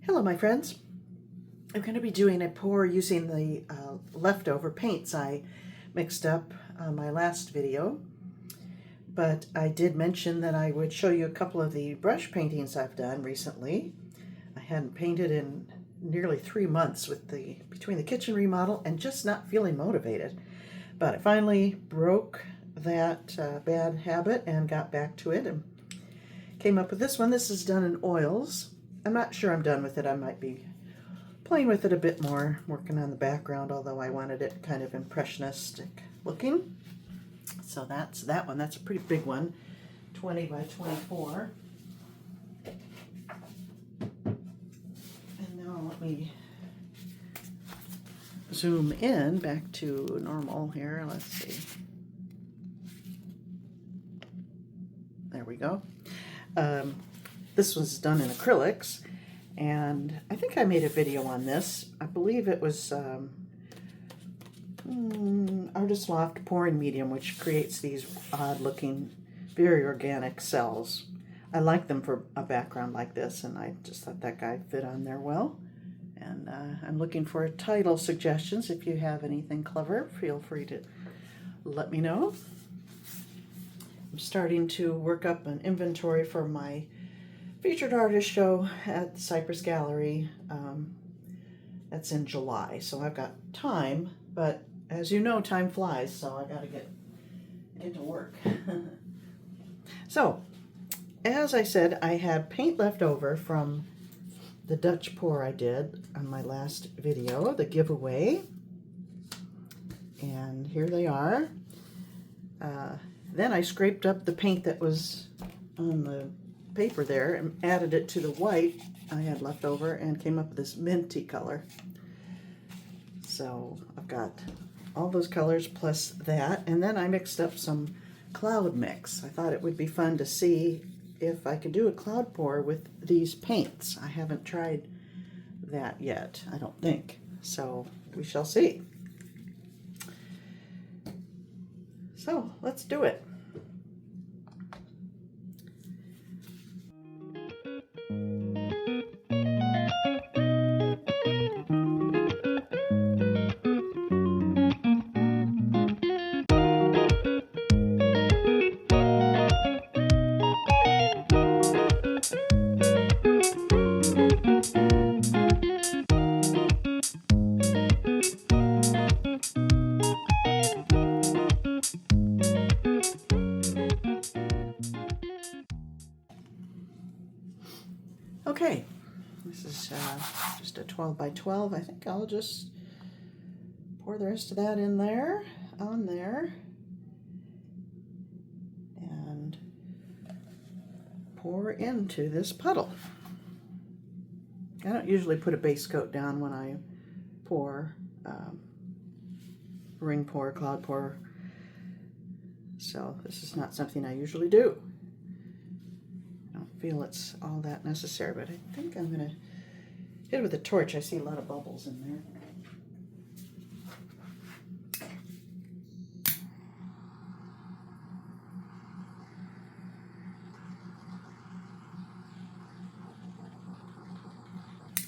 Hello my friends. I'm going to be doing a pour using the leftover paints I mixed up on my last video, but I did mention that I would show you a couple of the brush paintings I've done recently. I hadn't painted in nearly 3 months between the kitchen remodel and just not feeling motivated, but I finally broke that bad habit and got back to it and came up with this one. This is done in oils. I'm not sure I'm done with it. I might be playing with it a bit more, working on the background, although I wanted it kind of impressionistic looking. So that's that one. That's a pretty big one, 20 by 24. And now let me zoom in back to normal here. Let's see. There we go. This was done in acrylics, and I think I made a video on this. I believe it was Artist Loft pouring medium, which creates these odd looking, very organic cells. I like them for a background like this, and I just thought that guy fit on there well. And I'm looking for title suggestions. If you have anything clever, feel free to let me know. I'm starting to work up an inventory for my featured artist show at the Cypress Gallery. That's in July, so I've got time, but as you know, time flies, so I gotta get to work. So, as I said, I had paint left over from the Dutch pour I did on my last video, the giveaway, and here they are. Then I scraped up the paint that was on the paper there and added it to the white I had left over and came up with this minty color. So I've got all those colors plus that, and then I mixed up some cloud mix. I thought it would be fun to see if I could do a cloud pour with these paints. I haven't tried that yet, I don't think, so we shall see. So let's do it. Okay, this is just a 12 by 12. I think I'll just pour the rest of that in there, on there, and pour into this puddle. I don't usually put a base coat down when I pour, ring pour, cloud pour, so this is not something I usually do. Feel it's all that necessary, but I think I'm going to hit it with a torch. I see a lot of bubbles in there.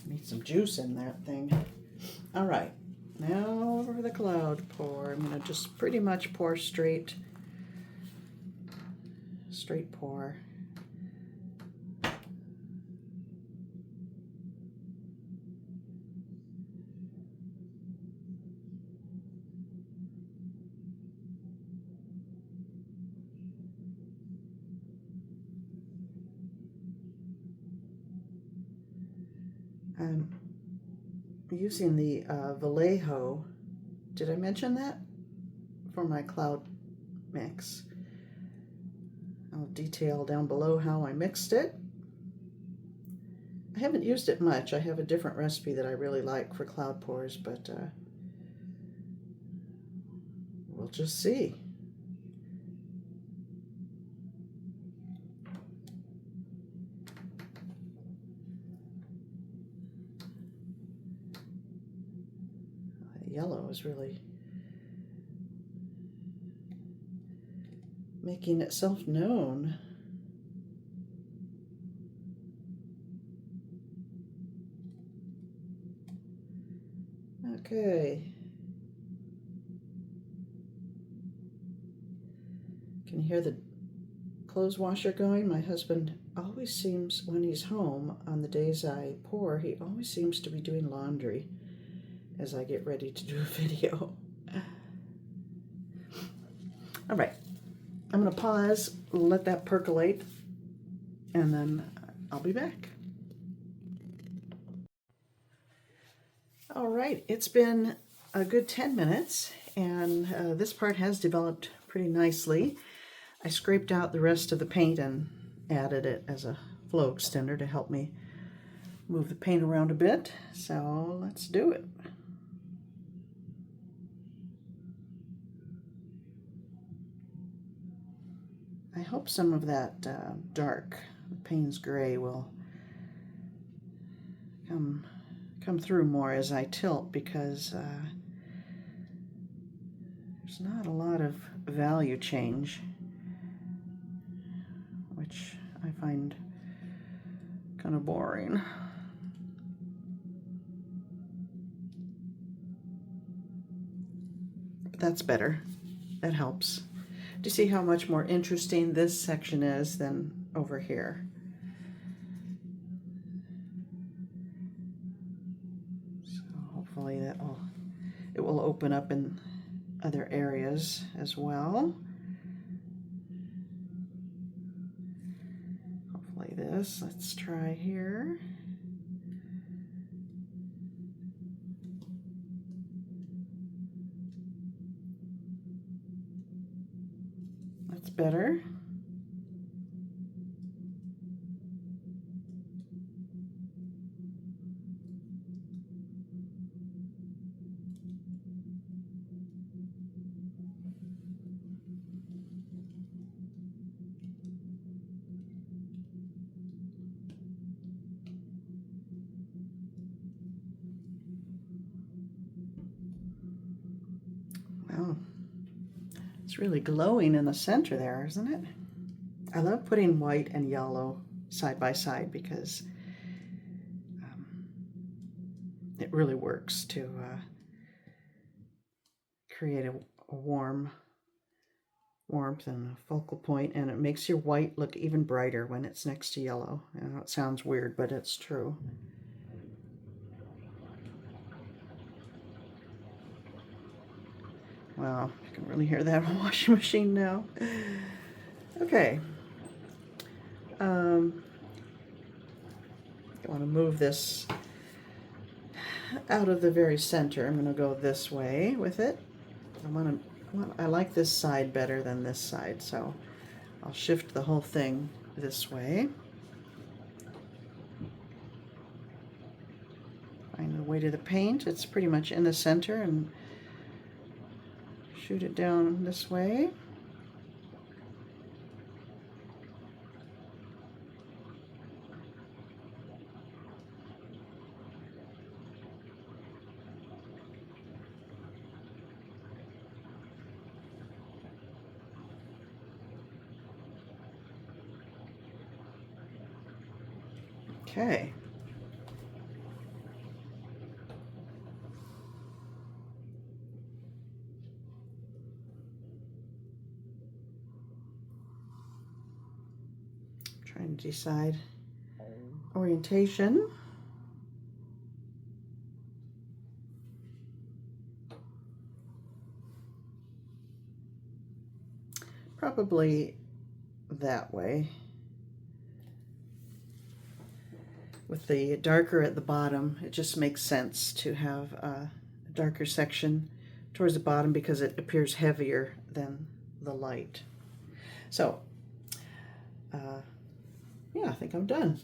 Need some juice in that thing. All right, now over the cloud pour. I'm going to just pretty much pour straight pour. I'm using the Vallejo. Did I mention that? For my cloud mix. I'll detail down below how I mixed it. I haven't used it much. I have a different recipe that I really like for cloud pours, but we'll just see. Yellow is really making itself known. Okay. Can you hear the clothes washer going? My husband always seems, when he's home on the days I pour, he always seems to be doing laundry as I get ready to do a video. All right, I'm gonna pause, let that percolate, and then I'll be back. All right, it's been a good 10 minutes, and this part has developed pretty nicely. I scraped out the rest of the paint and added it as a flow extender to help me move the paint around a bit. So let's do it. I hope some of that dark, the Payne's gray, will come through more as I tilt, because there's not a lot of value change, which I find kind of boring. But that's better. That helps. Do you see how much more interesting this section is than over here? So hopefully it will open up in other areas as well. Hopefully this. Let's try here. That's better. Wow. It's really glowing in the center there, isn't it? I love putting white and yellow side by side because it really works to create a warmth and a focal point, and it makes your white look even brighter when it's next to yellow. I know it sounds weird, but it's true. Wow, I can really hear that washing machine now. Okay. I want to move this out of the very center. I'm going to go this way with it. I like this side better than this side, so I'll shift the whole thing this way. Find the weight of the paint. It's pretty much in the center, and shoot it down this way. Okay. Trying to decide orientation. Probably that way. With the darker at the bottom, it just makes sense to have a darker section towards the bottom because it appears heavier than the light. So, yeah, I think I'm done.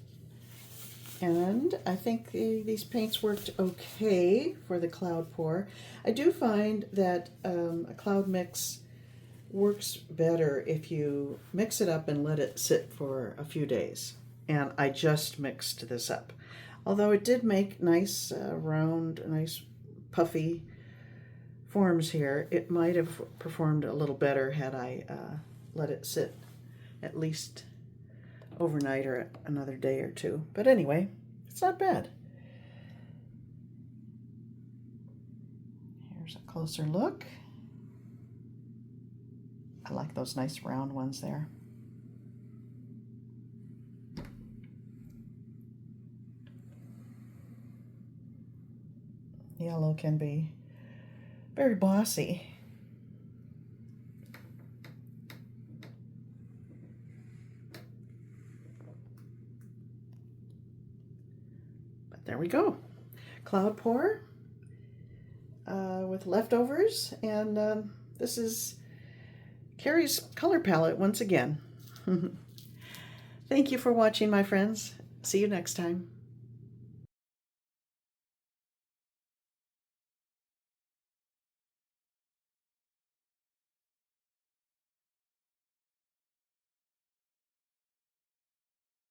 And I think these paints worked okay for the cloud pour. I do find that a cloud mix works better if you mix it up and let it sit for a few days. And I just mixed this up. Although it did make nice round, nice puffy forms here, it might have performed a little better had I let it sit at least overnight or another day or two. But anyway, it's not bad. Here's a closer look. I like those nice round ones there. Yellow can be very bossy. But there we go. Cloud pour with leftovers, and this is Carrie's color palette once again. Thank you for watching, my friends. See you next time.